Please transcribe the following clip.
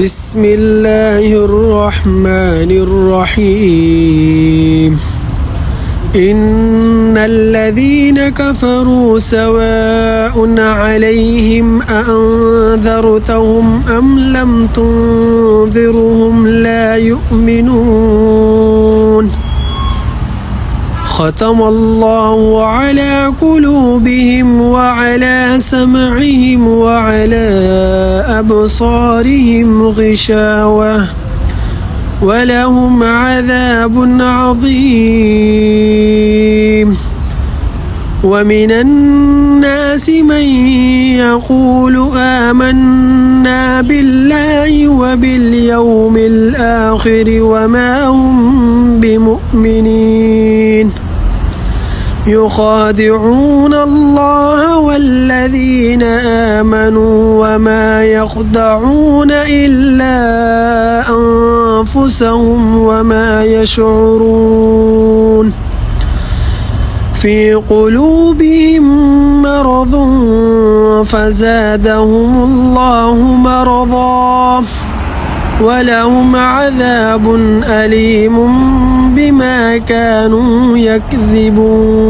بسم الله الرحمن الرحيم إن الذين كفروا سواء عليهم أأنذرتهم أم لم تنذرهم لا يؤمنون ختم الله على قلوبهم وعلى سمعهم وعلى أبصارهم غشاوة ولهم عذاب عظيم ومن الناس من يقول آمنا بالله وباليوم الآخر وما هم بمؤمنين يخادعون الله والذين آمنوا وما يخدعون إلا أنفسهم وما يشعرون في قلوبهم مرض فزادهم الله مرضا ولهم عذاب أليم بما كانوا يكذبون.